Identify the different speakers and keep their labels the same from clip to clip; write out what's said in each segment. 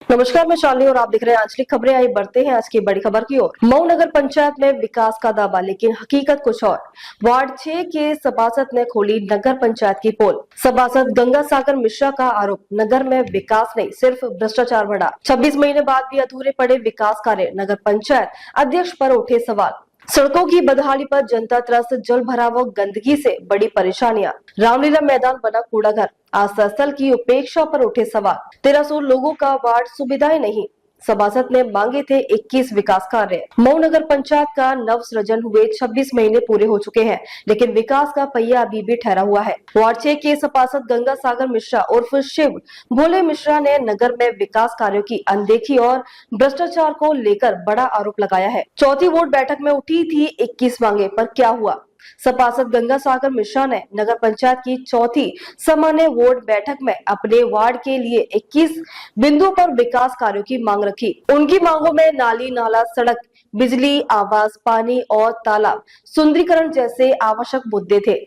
Speaker 1: नमस्कार, मैं शालिनी और आप देख रहे हैं आज की खबरें। आई बढ़ते हैं आज की बड़ी खबर की ओर। मऊ नगर पंचायत में विकास का दावा, लेकिन हकीकत कुछ और। वार्ड 6 के सभासद ने खोली नगर पंचायत की पोल। सभासद गंगा सागर मिश्रा का आरोप, नगर में विकास नहीं सिर्फ भ्रष्टाचार बढ़ा। 26 महीने बाद भी अधूरे पड़े विकास कार्य, नगर पंचायत अध्यक्ष पर उठे सवाल। सड़कों की बदहाली पर जनता त्रस्त, जल भराव व गंदगी से बड़ी परेशानियां। रामलीला मैदान बना कूड़ा घर, आस्था स्थल की उपेक्षा पर उठे सवाल। 1300 लोगों का वार्ड, सुविधाएं नहीं। सभासद ने मांगे थे 21 विकास कार्य। मऊ नगर पंचायत का नव सृजन हुए 26 महीने पूरे हो चुके हैं, लेकिन विकास का पहिया अभी भी ठहरा हुआ है। वार्ड 6 के सभासद गंगा सागर मिश्रा उर्फ शिव भोले मिश्रा ने नगर में विकास कार्यों की अनदेखी और भ्रष्टाचार को लेकर बड़ा आरोप लगाया है। चौथी वार्ड बैठक में उठी थी 21 मांगे, पर क्या हुआ? सभासद गंगा सागर मिश्रा ने नगर पंचायत की चौथी सामान्य वार्ड बैठक में अपने वार्ड के लिए 21 बिंदुओं पर विकास कार्यों की मांग रखी। उनकी मांगों में नाली, नाला, सड़क, बिजली, आवास, पानी और तालाब सुंदरीकरण जैसे आवश्यक मुद्दे थे।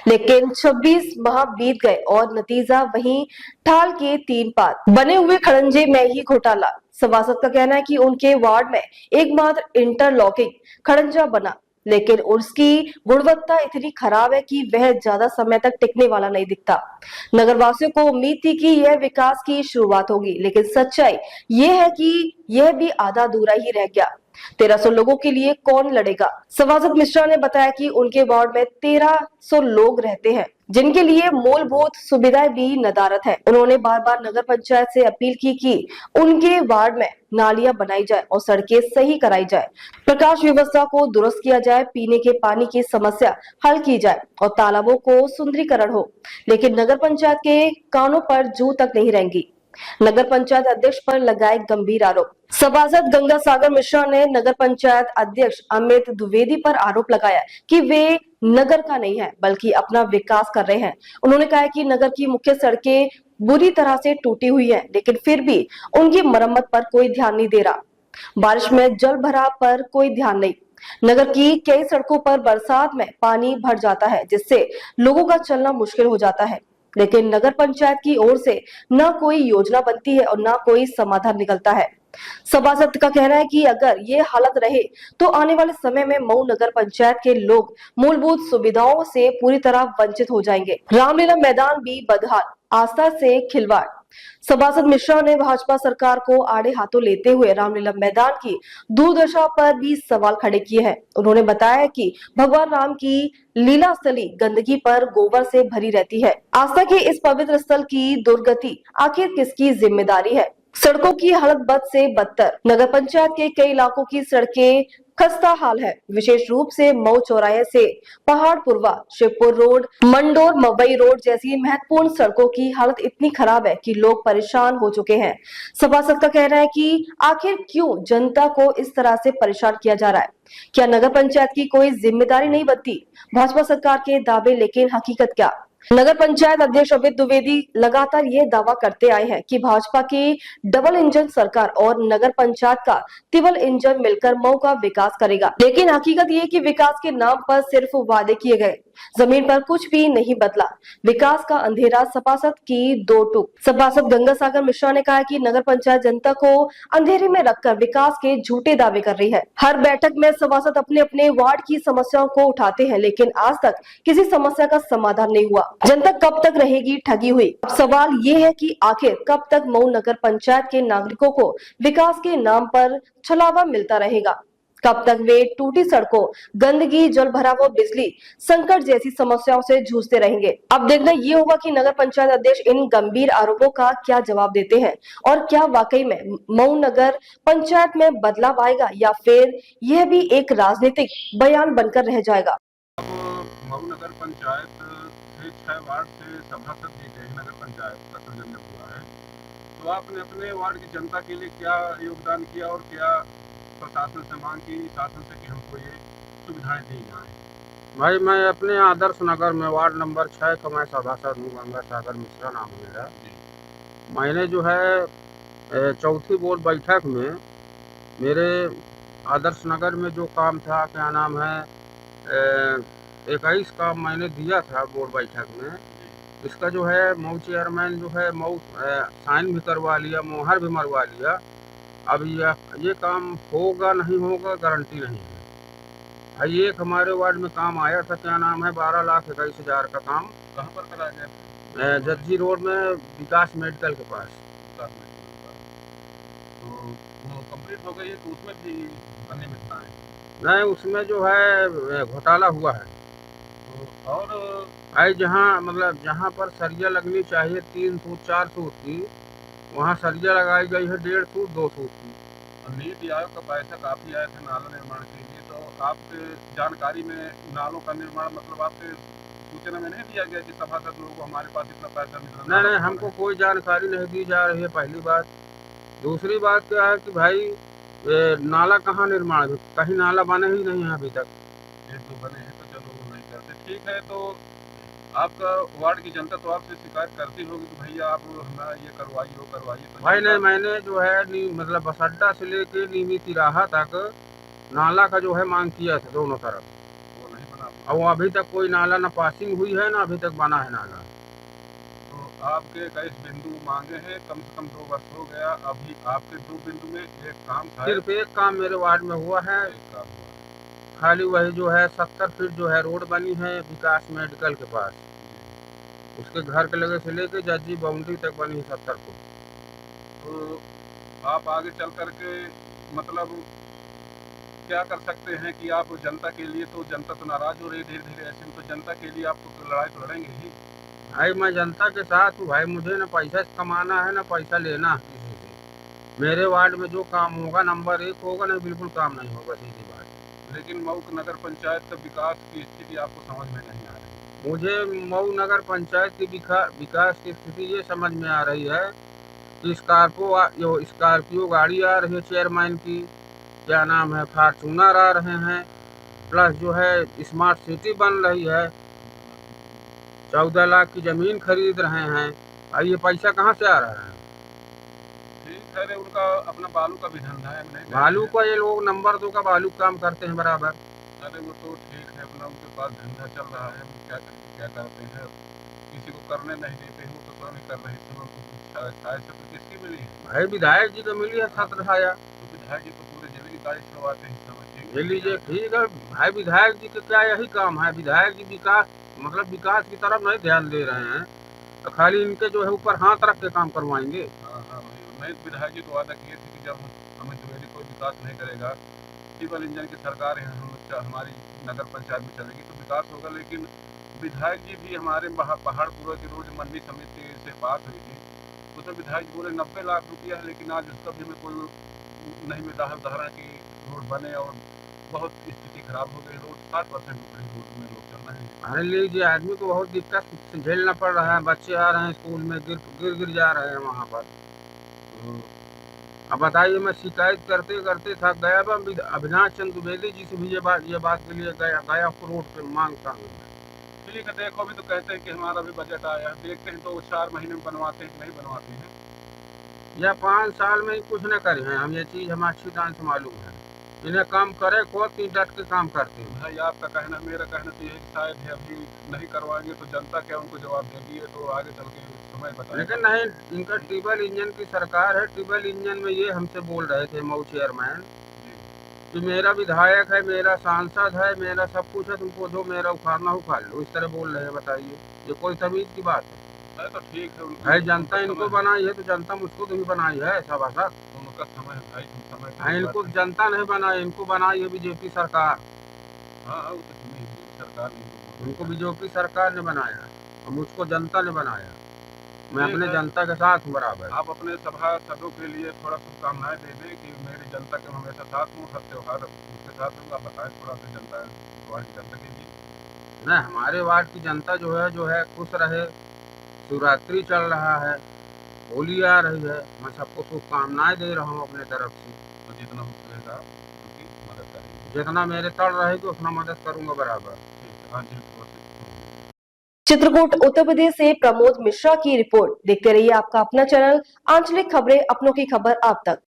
Speaker 1: लेकिन 26 माह बीत गए और नतीजा वही ठाल के 3 पात। बने हुए खड़ंजे में ही घोटाला। सभासद का कहना है कि उनके वार्ड में एकमात्र इंटरलॉकिंग खड़ंजा बना, लेकिन उसकी गुणवत्ता इतनी खराब है कि वह ज्यादा समय तक टिकने वाला नहीं दिखता। नगरवासियों को उम्मीद थी कि यह विकास की शुरुआत होगी, लेकिन सच्चाई यह है कि यह भी आधा अधूरा ही रह गया। 1300 लोगों के लिए कौन लड़ेगा? सभासद मिश्रा ने बताया कि उनके वार्ड में 1300 लोग रहते हैं, जिनके लिए मूलभूत सुविधाएं भी नदारद है। उन्होंने बार बार नगर पंचायत से अपील की कि उनके वार्ड में नालियां बनाई जाए और सड़कें सही कराई जाए, प्रकाश व्यवस्था को दुरुस्त किया जाए, पीने के पानी की समस्या हल की जाए और तालाबों को सुंदरीकरण हो। लेकिन नगर पंचायत के कानों पर जू तक नहीं रहेंगी। नगर पंचायत अध्यक्ष पर लगाए गंभीर आरोप। सभासद गंगा सागर मिश्रा ने नगर पंचायत अध्यक्ष अमित द्विवेदी पर आरोप लगाया कि वे नगर का नहीं है, बल्कि अपना विकास कर रहे हैं। उन्होंने कहा कि नगर की मुख्य सड़कें बुरी तरह से टूटी हुई है, लेकिन फिर भी उनकी मरम्मत पर कोई ध्यान नहीं दे रहा। बारिश में जल भराव पर कोई ध्यान नहीं। नगर की कई सड़कों पर बरसात में पानी भर जाता है, जिससे लोगों का चलना मुश्किल हो जाता है। लेकिन नगर पंचायत की ओर से न कोई योजना बनती है और न कोई समाधान निकलता है। सभासद का कहना है कि अगर ये हालत रहे तो आने वाले समय में मऊ नगर पंचायत के लोग मूलभूत सुविधाओं से पूरी तरह वंचित हो जाएंगे। रामलीला मैदान भी बदहाल, आस्था से खिलवाड़। सभासद मिश्रा ने भाजपा सरकार को आड़े हाथों लेते हुए रामलीला मैदान की दुर्दशा पर भी सवाल खड़े किए हैं। उन्होंने बताया कि भगवान राम की लीला स्थली गंदगी पर गोबर से भरी रहती है। आस्था के इस पवित्र स्थल की दुर्गति आखिर किसकी जिम्मेदारी है? सड़कों की हालत बद से बदतर। नगर पंचायत के कई इलाकों की सड़कें खस्ता हाल है, विशेष रूप से मऊ चौराहे से पहाड़पुरवा, शिवपुर रोड, मंडोर मवई रोड जैसी महत्वपूर्ण सड़कों की हालत इतनी खराब है कि लोग परेशान हो चुके हैं। सभासद का कहना है कि आखिर क्यों जनता को इस तरह से परेशान किया जा रहा है? क्या नगर पंचायत की कोई जिम्मेदारी नहीं बनती? भाजपा सरकार के दावे, लेकिन हकीकत क्या? नगर पंचायत अध्यक्ष अमित द्विवेदी लगातार ये दावा करते आए हैं कि भाजपा की डबल इंजन सरकार और नगर पंचायत का ट्रिपल इंजन मिलकर मऊ का विकास करेगा। लेकिन हकीकत ये कि विकास के नाम पर सिर्फ वादे किए गए, जमीन पर कुछ भी नहीं बदला। विकास का अंधेरा। सभासद की दो टूक। सभासद गंगा सागर मिश्रा ने कहा कि नगर पंचायत जनता को अंधेरे में रखकर विकास के झूठे दावे कर रही है। हर बैठक में सभासद अपने अपने वार्ड की समस्याओं को उठाते हैं, लेकिन आज तक किसी समस्या का समाधान नहीं हुआ। जनता कब तक रहेगी ठगी हुई? अब सवाल ये है कि आखिर कब तक मऊ नगर पंचायत के नागरिकों को विकास के नाम पर छलावा मिलता रहेगा? कब तक वे टूटी सड़कों, गंदगी, जल भराव और बिजली संकट जैसी समस्याओं से जूझते रहेंगे? अब देखना ये होगा कि नगर पंचायत अध्यक्ष इन गंभीर आरोपों का क्या जवाब देते हैं और क्या वाकई में मऊ नगर पंचायत में बदलाव आएगा या फिर यह भी एक राजनीतिक बयान बनकर रह जाएगा।
Speaker 2: मऊ नगर पंचायत से 6 वार्ड से सभासद जीते हैं, नगर पंचायत का सृजन जब हुआ है, तो आपने अपने वार्ड की जनता के लिए क्या योगदान किया और क्या प्रशासन से मांग की, शासन से कि हमको ये सुविधाएं दी जाएं?
Speaker 3: भाई, मैं अपने आदर्श नगर में वार्ड नंबर 6 का मैं सभासद हूँ। गंगा सागर मिश्रा नाम है मेरा। मैंने जो है चौथी बोर्ड बैठक में मेरे आदर्श नगर में जो काम था, क्या नाम है, 21 काम मैंने दिया था बोर्ड बैठक में, इसका जो है मऊ चेयरमैन जो है मऊ साइन भी करवा लिया, मोहर भी मरवा लिया। अब ये काम होगा नहीं होगा गारंटी नहीं है। भाई एक हमारे वार्ड में काम आया था, क्या नाम है, 12,21,000 का काम।
Speaker 2: कहाँ पर कराया गया था?
Speaker 3: जज्जी रोड में विकास मेडिकल के पास।
Speaker 2: तो वो कंप्लीट हो गई है, तो उसमें भी अनियमितता है।
Speaker 3: नहीं, उसमें जो है घोटाला हुआ है।
Speaker 2: तो और
Speaker 3: भाई जहाँ पर सरिया लगनी चाहिए 3 फुट 4 फुट की, वहाँ सरिया लगाई गई है 1.5 फुट 2 फुट की।
Speaker 2: नीति आयोग का पैसा काफी आया था नाला निर्माण के लिए, तो आपके जानकारी में नालों का निर्माण मतलब आपके सूचना में नहीं दिया गया कि सभासद लोगों को हमारे पास इतना पैसा मिल रहा है?
Speaker 3: नहीं, हमको कोई जानकारी नहीं दी जा रही है, पहली बात। दूसरी बात क्या है कि भाई नाला कहाँ निर्माण है, कहीं नाला बने ही नहीं है अभी तक।
Speaker 2: एक दो बने हैं तो चलो वो नहीं करते, ठीक है। तो आपका वार्ड की जनता तो आपसे शिकायत करती होगी कि भैया आप हमारा ये करवाइए वो करवाइए, तो
Speaker 3: भाई नहीं, मैंने जो है मतलब बस अड्डा से लेके नीमी तिराहा तक नाला का जो है मांग किया था दोनों तरफ,
Speaker 2: वो नहीं बना।
Speaker 3: और वो अभी तक कोई नाला ना पासिंग हुई है ना अभी तक बना है नाला।
Speaker 2: तो आपके 21 बिंदु मांगे हैं, कम से कम 2 वर्ष हो गया, अभी आपके 2 बिंदु में एक काम था।
Speaker 3: सिर्फ एक काम मेरे वार्ड में हुआ है,
Speaker 2: एक काम हुआ है।
Speaker 3: खाली वही जो है 70 फीट जो है रोड बनी है विकास मेडिकल के पास, उसके घर के लगे से लेके जज्जी बाउंड्री तक बनी है 70 फुट।
Speaker 2: तो आप आगे चल करके मतलब क्या कर सकते हैं कि आप जनता के लिए, तो जनता तो नाराज हो रही है धीरे धीरे, ऐसे में तो जनता के लिए आपको तो लड़ाई तो लड़ेंगे ही।
Speaker 3: भाई मैं जनता के साथ हूँ भाई, मुझे ना पैसा कमाना है ना पैसा लेना है किसी से। मेरे वार्ड में जो काम होगा नंबर 1 होगा, नहीं बिल्कुल काम नहीं होगा, सीधी बात।
Speaker 2: लेकिन मऊ नगर पंचायत का विकास की स्थिति आपको समझ में नहीं आ रही।
Speaker 3: मुझे मऊ नगर पंचायत की विकास की स्थिति ये समझ में आ रही है कि स्कॉर्पियो गाड़ी आ रही है चेयरमैन की, क्या नाम है, फॉर्चूनर आ रहे हैं, प्लस जो है स्मार्ट सिटी बन रही है, 14 लाख की जमीन खरीद रहे हैं। और ये पैसा कहाँ से आ रहा है?
Speaker 2: ठीक है, उनका अपना बालू का भी धंधा है, नहीं
Speaker 3: बालू का ये लोग नंबर 2 का बालू काम करते हैं बराबर।
Speaker 2: अरे वो तो ठीक है, अपना उनके पास धंधा चल रहा है, वो क्या करते हैं, किसी को करने नहीं देते हैं, वो तो नहीं कर रहे थे। उनको छाया छत्र किसकी मिली है?
Speaker 3: भाई विधायक जी को मिली है छत्र छाया।
Speaker 2: तो विधायक जी तो पूरे जिले की गाड़ी छुड़वाते हैं, समझ
Speaker 3: ले लीजिए, ठीक है भाई, विधायक जी का क्या यही काम है? विधायक जी विकास की तरफ नहीं ध्यान दे रहे हैं, तो खाली इनके जो है ऊपर हाथ रख के काम करवाएंगे।
Speaker 2: हाँ, नहीं, विधायक जी तो वादा किए थे कि जब हमें द्विवेदी कोई विकास नहीं करेगा, केवल इंजन की सरकार है, हमारी नगर पंचायत में चलेगी तो विकास होगा। लेकिन विधायक जी भी हमारे पहाड़पुरा की रोज मंडी समिति से बात हुई थी, उसमें विधायक बोले 90 लाख रुपया है, लेकिन आज उसका भी हमें कोई नहीं मिला है उदाहरण की रोड बने, और बहुत स्थिति खराब हो गई, रोड 60% ऊपरी रोड में लोग चल रहे हैं।
Speaker 3: अरे लीजिए, आदमी को बहुत दिक्कत झेलना पड़ रहा है, बच्चे आ रहे हैं स्कूल में गिर जा रहे हैं वहाँ पर।
Speaker 2: तो
Speaker 3: अब बताइए, मैं शिकायत करते करते थक गया। अविनाश चंद्र द्विवेदी जी से भी ये बात के लिए गया रोड पे मांगता हूँ।
Speaker 2: ठीक है, देखो अभी तो कहते हैं कि हमारा भी बजट आया, देखते हैं तो 4 महीने में बनवाते हैं कि नहीं बनवाते हैं,
Speaker 3: या 5 साल में ही कुछ न करे हैं हम, ये चीज़ हमें अच्छी तरह से मालूम है। इन्हें काम करे को तीन डट के काम करते हैं।
Speaker 2: भाई आपका कहना, मेरा कहना तो यही शायद है, अभी नहीं करवाएंगे तो जनता क्या उनको जवाब देगी, है तो आगे चल के समय बताएगा।
Speaker 3: लेकिन नहीं, इनका ट्रिपल इंजन की सरकार है। ट्रिपल इंजन में ये हमसे बोल रहे थे मऊ चेयरमैन कि मेरा विधायक है, मेरा सांसद है, मेरा सब कुछ है, तुमको जो मेरा उखाड़ना उखाड़ लो, इस तरह बोल रहे हैं। बताइए, ये कोई तमीज की बात है?
Speaker 2: तो ठीक है,
Speaker 3: भाई जनता इनको बनाई है तो जनता मुझको नहीं बनाई है सभासद।
Speaker 2: उनका समय है भाई, समय
Speaker 3: हाँ, इनको जनता नहीं बनाई, इनको बनाई है बीजेपी सरकार।
Speaker 2: हाँ, वो तो सुनी सरकार ने,
Speaker 3: उनको बीजेपी सरकार ने बनाया और मुझको जनता ने बनाया। मैं अपने जनता के साथ हूँ बराबर।
Speaker 2: आप अपने सभासदों के लिए थोड़ा शुभकामनाएं दे दें कि मेरी जनता के हमेशा साथ हूँ, हर त्योहार उसके साथ हूँ। आप बताएं थोड़ा सा जनता वार्ड की जनता के लिए।
Speaker 3: नहीं, हमारे वार्ड की जनता जो है खुश रहे। शिवरात्रि चल रहा है, होली आ रही है, मैं सबको शुभकामनाएं दे रहा हूँ अपने तरफ से।
Speaker 2: तो जितना हो सकेगा उनकी मदद करेंगे,
Speaker 3: जितना मेरे तड़ रहेगी उतना मदद करूँगा बराबर।
Speaker 2: हाँ जी।
Speaker 1: चित्रकूट उत्तर प्रदेश से प्रमोद मिश्रा की रिपोर्ट। देखते रहिए आपका अपना चैनल आंचलिक खबरें, अपनों की खबर आप तक।